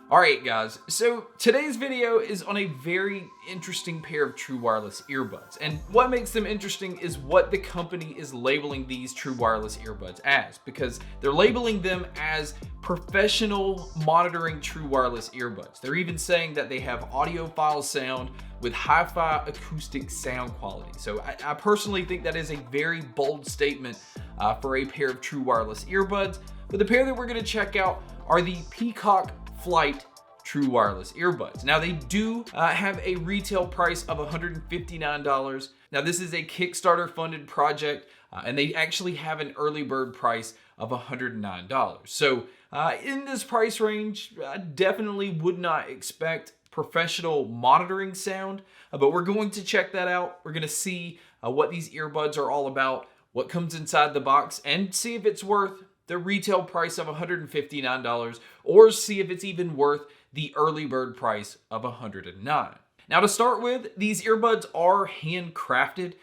Alright guys, so today's video is on a very interesting pair of true wireless earbuds, and what makes them interesting is what the company is labeling these true wireless earbuds as, because they're labeling them as professional monitoring true wireless earbuds. They're even saying that they have audiophile sound with hi-fi acoustic sound quality. So I personally think that is a very bold statement for a pair of true wireless earbuds, but the pair that we're going to check out are the Peacock Flight true wireless earbuds. Now they do have a retail price of $159. Now this is a Kickstarter funded project and they actually have an early bird price of $109. So in this price range, I definitely would not expect professional monitoring sound, but we're going to check that out. We're going to see what these earbuds are all about, what comes inside the box, and see if it's worth the retail price of $159 or see if it's even worth the early bird price of $109. Now to start with, these earbuds are handcrafted,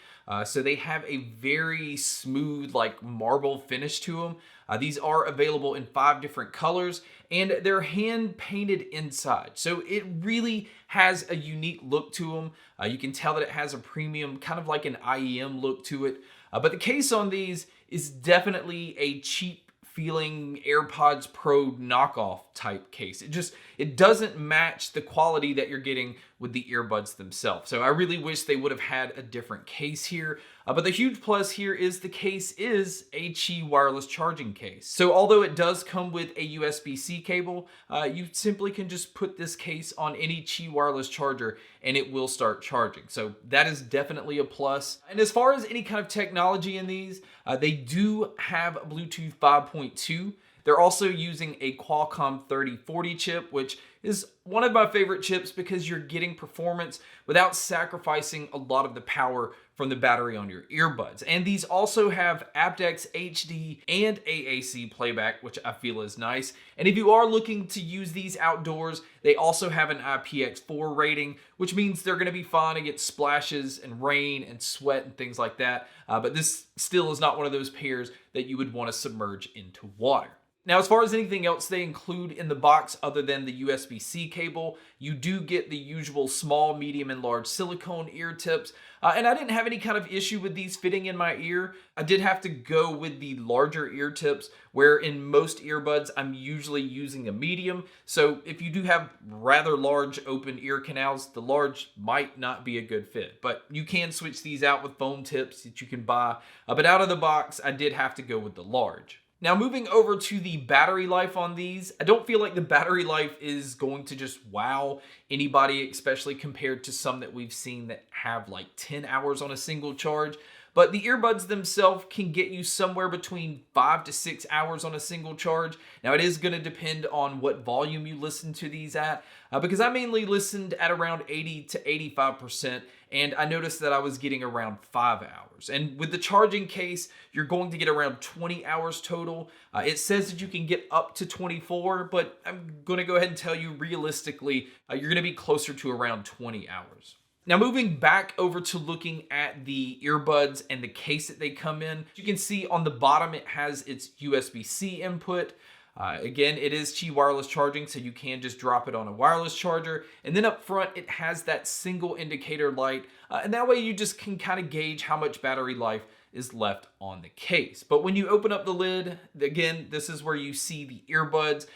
so they have a very smooth like marble finish to them. These are available in 5 different colors and they're hand painted inside. So it really has a unique look to them. You can tell that it has a premium, kind of like an IEM look to it. But the case on these is definitely a cheap feeling AirPods Pro knockoff type case. It doesn't match the quality that you're getting with the earbuds themselves. So I really wish they would have had a different case here. But the huge plus here is the case is a Qi wireless charging case. So although it does come with a USB-C cable, you simply can just put this case on any Qi wireless charger and it will start charging. So that is definitely a plus. And as far as any kind of technology in these, they do have Bluetooth 5.2. They're also using a Qualcomm 3040 chip, which is one of my favorite chips because you're getting performance without sacrificing a lot of the power from the battery on your earbuds. And these also have aptX HD and AAC playback, which I feel is nice. And if you are looking to use these outdoors, they also have an IPX4 rating, which means they're going to be fine against splashes and rain and sweat and things like that. But this still is not one of those pairs that you would want to submerge into water. Now, as far as anything else they include in the box other than the USB-C cable, you do get the usual small, medium, and large silicone ear tips. And I didn't have any kind of issue with these fitting in my ear. I did have to go with the larger ear tips, where in most earbuds, I'm usually using a medium. So if you do have rather large open ear canals, the large might not be a good fit. But you can switch these out with foam tips that you can buy. But out of the box, I did have to go with the large. Now moving over to the battery life on these, I don't feel like the battery life is going to just wow anybody, especially compared to some that we've seen that have like 10 hours on a single charge. But the earbuds themselves can get you somewhere between 5 to 6 hours on a single charge. Now it is going to depend on what volume you listen to these at, because I mainly listened at around 80 to 85%, and I noticed that I was getting around 5 hours. And with the charging case, you're going to get around 20 hours total. It says that you can get up to 24, but I'm going to go ahead and tell you realistically, you're going to be closer to around 20 hours. Now moving back over to looking at the earbuds and the case that they come in, you can see on the bottom it has its USB-C input. Again, it is Qi wireless charging, so you can just drop it on a wireless charger. And then up front, it has that single indicator light. And that way you just can kind of gauge how much battery life is left on the case. But when you open up the lid, again, this is where you see the earbuds.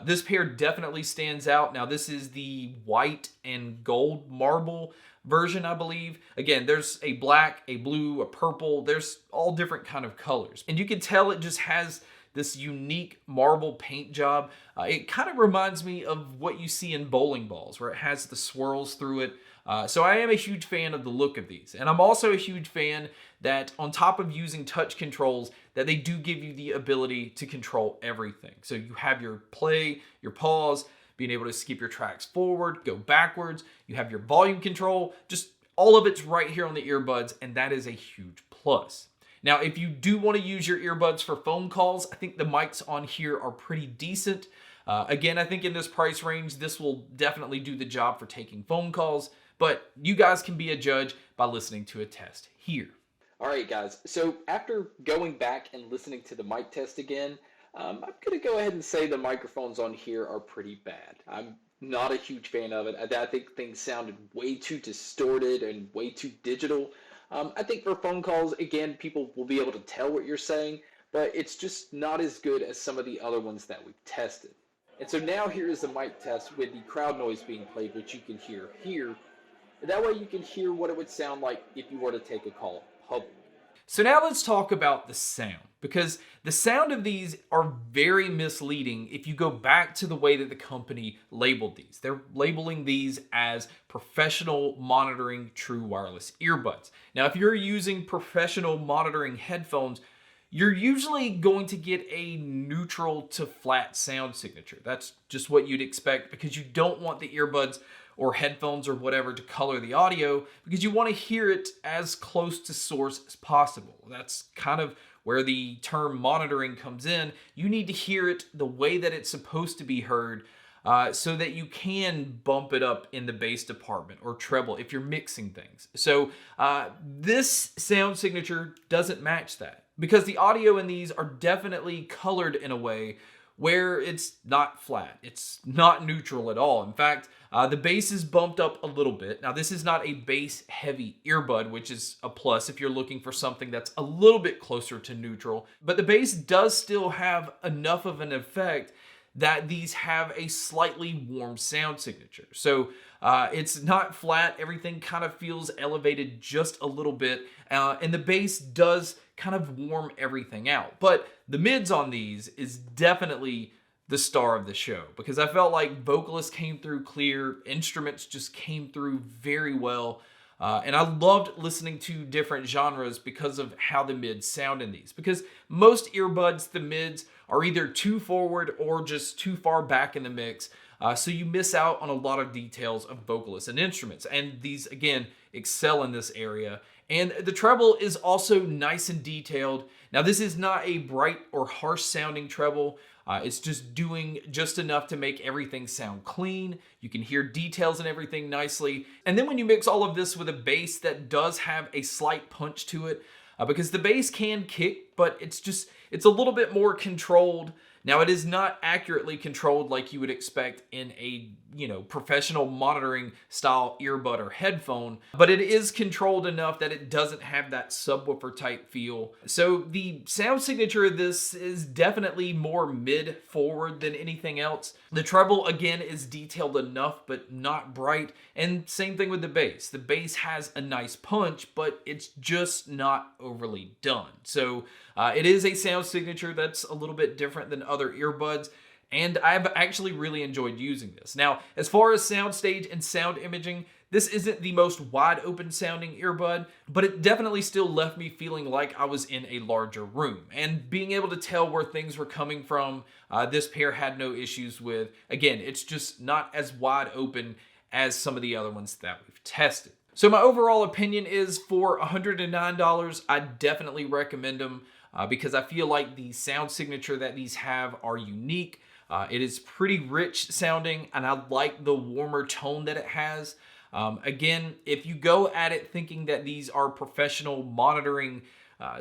This pair definitely stands out. Now this is the white and gold marble version, I believe. Again, there's a black, a blue, a purple. There's all different kind of colors. And you can tell it just has this unique marble paint job. It kind of reminds me of what you see in bowling balls, where it has the swirls through it. So I am a huge fan of the look of these. And I'm also a huge fan that on top of using touch controls, that they do give you the ability to control everything. So you have your play, your pause, being able to skip your tracks forward, go backwards. You have your volume control, just all of it's right here on the earbuds, and that is a huge plus. Now, if you do want to use your earbuds for phone calls, I think the mics on here are pretty decent. Again, I think in this price range, this will definitely do the job for taking phone calls, but you guys can be a judge by listening to a test here. All right, guys. So after going back and listening to the mic test again, I'm going to go ahead and say the microphones on here are pretty bad. I'm not a huge fan of it. I think things sounded way too distorted and way too digital. I think for phone calls, again, people will be able to tell what you're saying, but it's just not as good as some of the other ones that we've tested. And so now here is the mic test with the crowd noise being played, which you can hear here. That way you can hear what it would sound like if you were to take a call in public. So now let's talk about the sound, because the sound of these are very misleading if you go back to the way that the company labeled these. They're labeling these as professional monitoring true wireless earbuds. Now, if you're using professional monitoring headphones, you're usually going to get a neutral to flat sound signature. That's just what you'd expect, because you don't want the earbuds or headphones or whatever to color the audio, because you want to hear it as close to source as possible. That's kind of where the term monitoring comes in. You need to hear it the way that it's supposed to be heard, so that you can bump it up in the bass department or treble if you're mixing things. So this sound signature doesn't match that, because the audio in these are definitely colored in a way where it's not flat. It's not neutral at all. In fact, the bass is bumped up a little bit. Now, this is not a bass heavy earbud, which is a plus if you're looking for something that's a little bit closer to neutral. But the bass does still have enough of an effect that these have a slightly warm sound signature. So it's not flat. Everything kind of feels elevated just a little bit. And the bass does kind of warm everything out. But the mids on these is definitely the star of the show, because I felt like vocalists came through clear, instruments just came through very well. And I loved listening to different genres because of how the mids sound in these. Because most earbuds, the mids are either too forward or just too far back in the mix. So you miss out on a lot of details of vocalists and instruments. And these, again, excel in this area. And the treble is also nice and detailed. Now, this is not a bright or harsh sounding treble. It's just doing just enough to make everything sound clean. You can hear details and everything nicely. And then when you mix all of this with a bass that does have a slight punch to it, because the bass can kick, but it's a little bit more controlled. Now, it is not accurately controlled like you would expect in a, professional monitoring style earbud or headphone, but it is controlled enough that it doesn't have that subwoofer type feel. So the sound signature of this is definitely more mid forward than anything else. The treble, again, is detailed enough, but not bright. And same thing with the bass. The bass has a nice punch, but it's just not overly done. So it is a sound signature that's a little bit different than other earbuds, and I've actually really enjoyed using this. Now, as far as soundstage and sound imaging, this isn't the most wide open sounding earbud, but it definitely still left me feeling like I was in a larger room. And being able to tell where things were coming from, this pair had no issues with. Again, it's just not as wide open as some of the other ones that we've tested. So my overall opinion is, for $109, I definitely recommend them. Because I feel like the sound signature that these have are unique. It is pretty rich sounding, and I like the warmer tone that it has. Again, if you go at it thinking that these are professional monitoring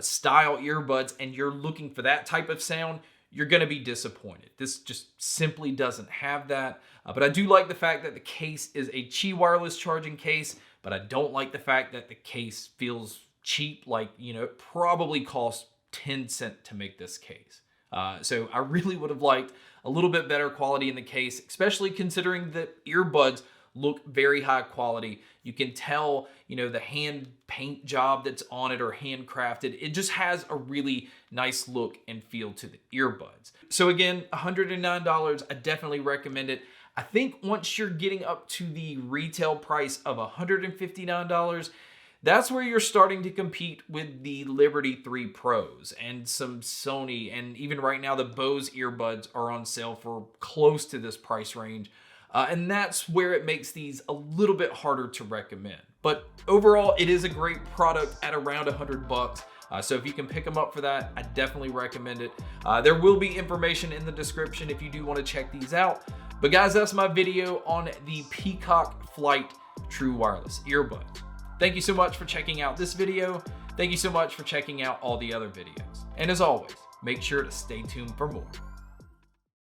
style earbuds and you're looking for that type of sound, you're going to be disappointed. This just simply doesn't have that. But I do like the fact that the case is a Qi wireless charging case, but I don't like the fact that the case feels cheap. Like, it probably costs 10 cents to make this case. So I really would have liked a little bit better quality in the case, especially considering that earbuds look very high quality. You can tell, the hand paint job that's on it or handcrafted. It just has a really nice look and feel to the earbuds. So again, $109, I definitely recommend it. I think once you're getting up to the retail price of $159, that's where you're starting to compete with the Liberty 3 Pros and some Sony, and even right now the Bose earbuds are on sale for close to this price range. And that's where it makes these a little bit harder to recommend. But overall, it is a great product at around $100. So if you can pick them up for that, I definitely recommend it. There will be information in the description if you do want to check these out. But guys, that's my video on the Peacock Flight True Wireless Earbud. Thank you so much for checking out this video. Thank you so much for checking out all the other videos. And as always, make sure to stay tuned for more.